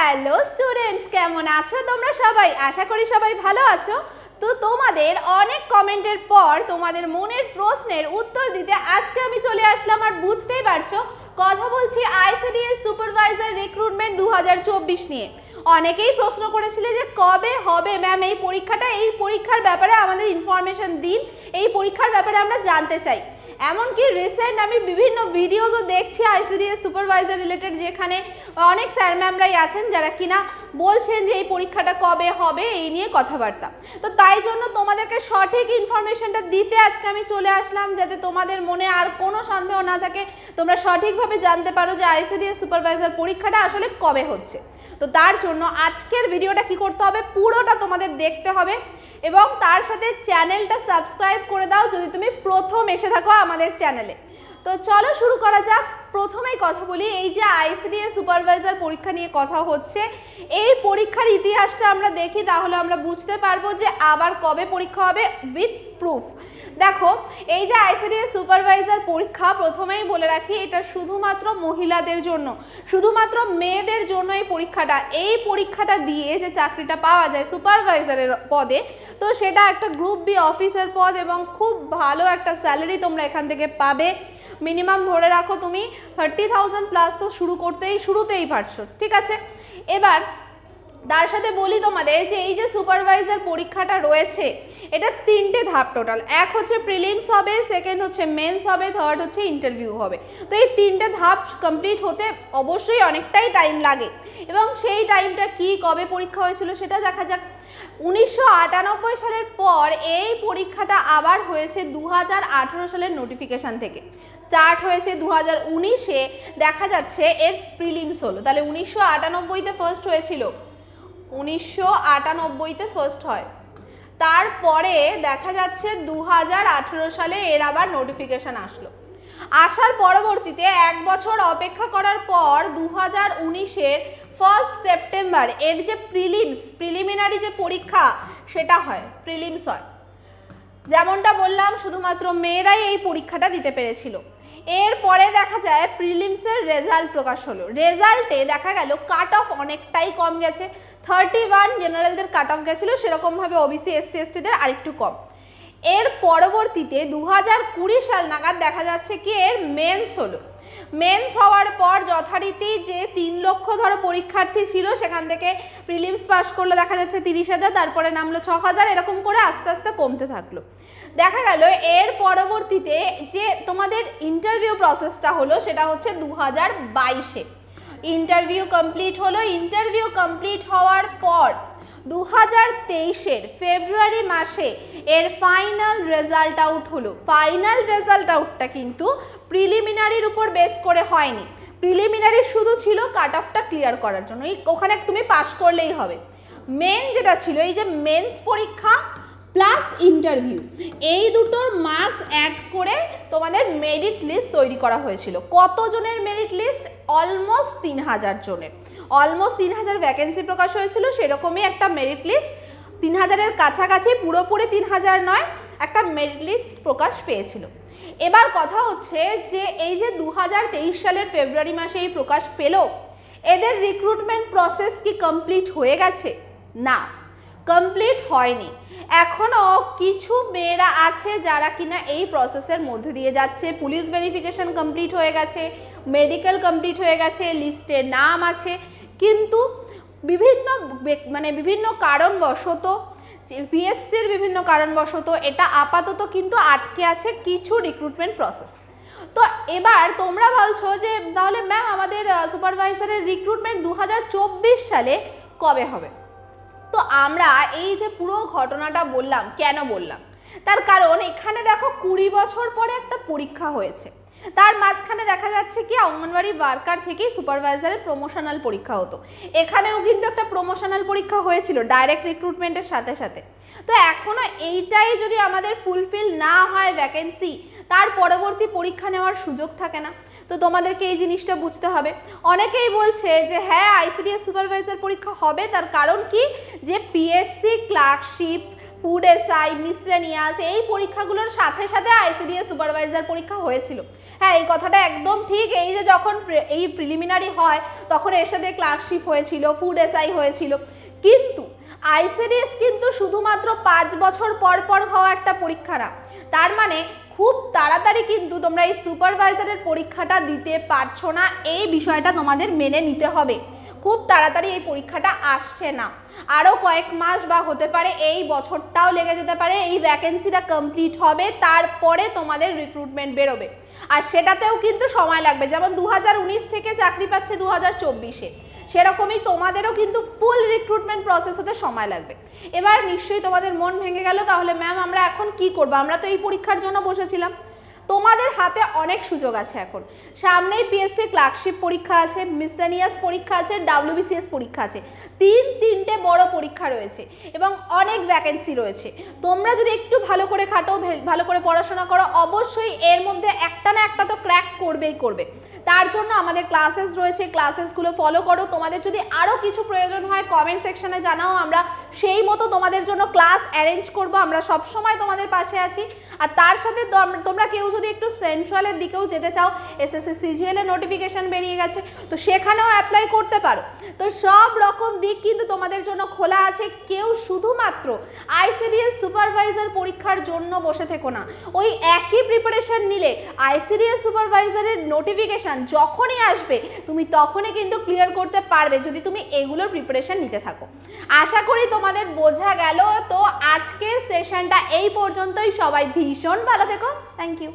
Hello students, কেমন আছো তোমরা সবাই? আশা করি সবাই ভালো আছো। তো তোমাদের অনেক কমেন্টের পর তোমাদের মনের প্রশ্নের উত্তর দিতে আজকে আমি চলে আসলাম। আর বুঝতেই পারছো কথা বলছি আইসিডিএস সুপারভাইজার রিক্রুটমেন্ট 2024 নিয়ে। অনেকেই প্রশ্ন করেছিলে যে কবে হবে ম্যাম এই পরীক্ষাটা, এই পরীক্ষার ব্যাপারে আমাদের ইনফরমেশন দিন, এই পরীক্ষার ব্যাপারে আমরা জানতে চাই। এমনকি রিসেন্ট আমি বিভিন্ন ভিডিওজও দেখছি আইসিডিএস সুপারভাইজার রিলেটেড, যেখানে অনেক স্যার ম্যামরাই আছেন যারা কিনা বলছেন যে এই পরীক্ষাটা কবে হবে এই নিয়ে কথাবার্তা। তো তাই জন্য তোমাদেরকে সঠিক ইনফরমেশনটা দিতে আজকে আমি চলে আসলাম, যাতে তোমাদের মনে আর কোনো সন্দেহ না থাকে, তোমরা সঠিকভাবে জানতে পারো যে আইসিডিএস সুপারভাইজার পরীক্ষাটা আসলে কবে হচ্ছে। তো তার জন্য আজকের ভিডিওটা কি করতে হবে, পুরোটা তোমাদের দেখতে হবে এবং তার সাথে চ্যানেলটা সাবস্ক্রাইব করে দাও যদি তুমি প্রথম এসে থাকো আমাদের চ্যানেলে। তো চলো শুরু করা যাক। প্রথমেই কথা বলি, এই যে আইসিডিএস সুপারভাইজার পরীক্ষা নিয়ে কথা হচ্ছে, এই পরীক্ষার ইতিহাসটা আমরা দেখি, তাহলে আমরা বুঝতে পারবো যে আবার কবে পরীক্ষা হবে উইথ প্রুফ। দেখো, এই যে আইসিডিএস সুপারভাইজার পরীক্ষা, প্রথমেই বলে রাখি এটা শুধুমাত্র মহিলাদের জন্য, শুধুমাত্র মেয়েদের জন্য এই পরীক্ষাটা। এই পরীক্ষাটা দিয়ে যে চাকরিটা পাওয়া যায় সুপারভাইজারের পদে, তো সেটা একটা গ্রুপ বি অফিসার পদ এবং খুব ভালো একটা স্যালারি তোমরা এখান থেকে পাবে। মিনিমাম ধরে রাখো তুমি 30,000 প্লাস তো শুরুতেই পারছো, ঠিক আছে। এবার তার সাথে বলি তোমাদের যে এই যে সুপারভাইজার পরীক্ষাটা রয়েছে, এটা তিনটে ধাপ টোটাল। এক হচ্ছে প্রিলিমস হবে, সেকেন্ড হচ্ছে মেন্স হবে, থার্ড হচ্ছে ইন্টারভিউ হবে। তো এই তিনটে ধাপ কমপ্লিট হতে অবশ্যই অনেকটাই টাইম লাগে এবং সেই টাইমটা কি, কবে পরীক্ষা হয়েছিল সেটা দেখা যাক। 1998 সালের পর এই পরীক্ষাটা আবার হয়েছে 2018 সালের নোটিফিকেশান থেকে। স্টার্ট হয়েছে 2019-এ, দেখা যাচ্ছে এর প্রিলিমস হলো। তাহলে 1998-তে ফার্স্ট হয়েছিল, 1998-তে ফার্স্ট হয়, তারপরে দেখা যাচ্ছে 2018 সালে এর আবার নোটিফিকেশান আসলো। আসার পরবর্তীতে এক বছর অপেক্ষা করার পর 2019-এর 1 সেপ্টেম্বর এর যে প্রিলিমিনারি যে পরীক্ষা সেটা হয়, প্রিলিমস হয়। যেমনটা বললাম শুধুমাত্র মেয়েরাই এই পরীক্ষাটা দিতে পেরেছিল। এরপরে দেখা যায় প্রিলিমসের রেজাল্ট প্রকাশ হলো। রেজাল্টে দেখা গেল কাট অফ অনেকটাই কম গেছে, 31 জেনারেলদের কাট অফ গেছিলো, সেরকমভাবে ওবিসি এসসি এসটিদের আরেকটু কম। এর পরবর্তীতে 2020 সাল নাগাদ দেখা যাচ্ছে কি এর মেন্স হলো। মেন্স হওয়ার পর যথারীতি যে 3 লক্ষ ধরো পরীক্ষার্থী ছিল, সেখান থেকে প্রিলিমস পাস করলো দেখা যাচ্ছে 30,000, তারপরে নামলো 6,000, এরকম করে আস্তে আস্তে কমতে থাকলো। দেখা গেল এর পরবর্তীতে যে তোমাদের ইন্টারভিউ প্রসেসটা হলো সেটা হচ্ছে 2022-এ ইন্টারভিউ কমপ্লিট হলো। ইন্টারভিউ কমপ্লিট হওয়ার পর 2023-এর ফেব্রুয়ারি মাসে এর ফাইনাল রেজাল্ট আউট হলো। ফাইনাল রেজাল্ট আউটটা কিন্তু প্রিলিমিনারির উপর বেস করে হয়নি, প্রিলিমিনারি শুধু ছিল কাট অফটা ক্লিয়ার করার জন্য, ওখানে তুমি পাস করলেই হবে। মেন যেটা ছিল, এই যে মেন্স পরীক্ষা প্লাস ইন্টারভিউ, এই দুটোর মার্কস অ্যাড করে তোমাদের মেরিট লিস্ট তৈরি করা হয়েছিল। কতজনের মেরিট লিস্ট? অলমোস্ট 3,000 জনের, অলমোস্ট 3,000 ভ্যাকেন্সি প্রকাশ হয়েছিল, সেরকমই একটা মেরিট লিস্ট 3,000-এর কাছাকাছি, পুরোপুরি 3,000 নয়, একটা মেরিট লিস্ট প্রকাশ পেয়েছিল। এবার কথা হচ্ছে যে এই যে 2023 সালের ফেব্রুয়ারি মাসে এই প্রকাশ পেল, এদের রিক্রুটমেন্ট প্রসেস কি কমপ্লিট হয়ে গেছে? না, কমপ্লিট হয়নি। এখনও কিছু মেয়েরা আছে যারা কিনা এই প্রসেসের মধ্যে দিয়ে যাচ্ছে। পুলিশ ভেরিফিকেশন কমপ্লিট হয়ে গেছে, মেডিকেল কমপ্লিট হয়ে গেছে, লিস্টে নাম আছে, কিন্তু বিভিন্ন কারণবশত, পিএসসির বিভিন্ন কারণবশত এটা আপাতত কিন্তু আটকে আছে কিছু রিক্রুটমেন্ট প্রসেস। তো এবার তোমরা বলছো যে তাহলে ম্যাম আমাদের সুপারভাইজারের রিক্রুটমেন্ট 2024 সালে কবে হবে? তো আমরা এই যে পুরো ঘটনাটা বললাম, কেন বললাম তার কারণ এখানে দেখো 20 বছর পরে একটা পরীক্ষা হয়েছে, তার মাঝখানে দেখা যাচ্ছে কি অঙ্গনওয়াড়ি ওয়ার্কার থেকেই সুপারভাইজারের প্রমোশনাল পরীক্ষা হতো। এখানেও কিন্তু একটা প্রমোশনাল পরীক্ষা হয়েছিল ডাইরেক্ট রিক্রুটমেন্টের সাথে সাথে। তো এখনও এইটাই যদি আমাদের ফুলফিল না হয় ভ্যাকেন্সি, তার পরবর্তী পরীক্ষা নেওয়ার সুযোগ থাকে না। তো তোমাদেরকে এই জিনিসটা বুঝতে হবে। অনেকেই বলছে যে হ্যাঁ আইসিডিএস সুপারভাইজার পরীক্ষা হবে, তার কারণ কি, যে PSC clerkship food SI, miscellaneous, এই পরীক্ষাগুলোর সাথে সাথে আইসিডিএস সুপারভাইজার পরীক্ষা হয়েছিল। হ্যাঁ, এই কথাটা একদম ঠিক। এই যে যখন এই প্রিলিমিনারি হয় তখন এর সাথে ক্লার্কশিপ হয়েছিল, ফুড এসআই হয়েছিল, কিন্তু আইসিডিএস কিন্তু শুধুমাত্র 5 বছর পর পর হওয়া একটা পরীক্ষা না। তার মানে খুব তাড়াতাড়ি কিন্তু তোমরা এই সুপারভাইজারের পরীক্ষাটা দিতে পারছো না, এই বিষয়টা তোমাদের মেনে নিতে হবে। খুব তাড়াতাড়ি এই পরীক্ষাটা আসছে না, আরও কয়েক মাস বা হতে পারে এই বছরটাও লেগে যেতে পারে, এই ভ্যাকেন্সিটা কমপ্লিট হবে, তারপরে তোমাদের রিক্রুটমেন্ট বেরোবে, আর সেটাতেও কিন্তু সময় লাগবে। যেমন 2019 থেকে চাকরি পাচ্ছে 2024-এ, সেরকমই তোমাদেরও কিন্তু ফুল রিক্রুটমেন্ট প্রসেস হতে সময় লাগবে। এবার নিশ্চয়ই তোমাদের মন ভেঙে গেল, তাহলে ম্যাম আমরা এখন কি করব? আমরা তো এই পরীক্ষার জন্য বসেছিলাম। তোমাদের হাতে অনেক সুযোগ আছে এখন। সামনেই পিএসসি ক্লার্কশিপ পরীক্ষা আছে, মিসলেনিয়াস পরীক্ষা আছে, ডাব্লিউবিসিএস পরীক্ষা আছে, তিনটে বড় পরীক্ষা রয়েছে এবং অনেক ভ্যাকেন্সি রয়েছে। তোমরা যদি একটু ভালো করে খাটো, ভালো করে পড়াশোনা করো, অবশ্যই এর মধ্যে একটা না একটা তো ক্র্যাক করবেই করবে। তার জন্য আমাদের ক্লাসেস রয়েছে, ক্লাসেসগুলো ফলো করো। তোমাদের যদি আরও কিছু প্রয়োজন হয় কমেন্ট সেকশনে জানাও, আমরা সেই মতো তোমাদের জন্য ক্লাস অ্যারেঞ্জ করব। আমরা সবসময় তোমাদের পাশে আছি। আর তার সাথে তোমরা কেউ যদি একটু সেন্ট্রালের দিকেও যেতে চাও, এসএসসি সিজিএল এর নোটিফিকেশন বেরিয়ে গেছে, তো সেখানেও অ্যাপ্লাই করতে পারো। তো সব রকম দিক কিন্তু তোমাদের জন্য খোলা আছে। কেউ শুধুমাত্র আইসিডিএস সুপারভাইজার পরীক্ষার জন্য বসে থেকো না। ওই একই প্রিপারেশন নিলে আইসিডিএস সুপারভাইজারের নোটিফিকেশন যখনই আসবে তুমি তখনই কিন্তু ক্লিয়ার করতে পারবে, যদি তুমি এগুলোর প্রিপারেশন নিতে থাকো। আশা করি তোমাদের বোঝা গেল। তো আজকের সেশনটা এই পর্যন্তই। সবাই ভীষণ ভালো থেকো। Thank you.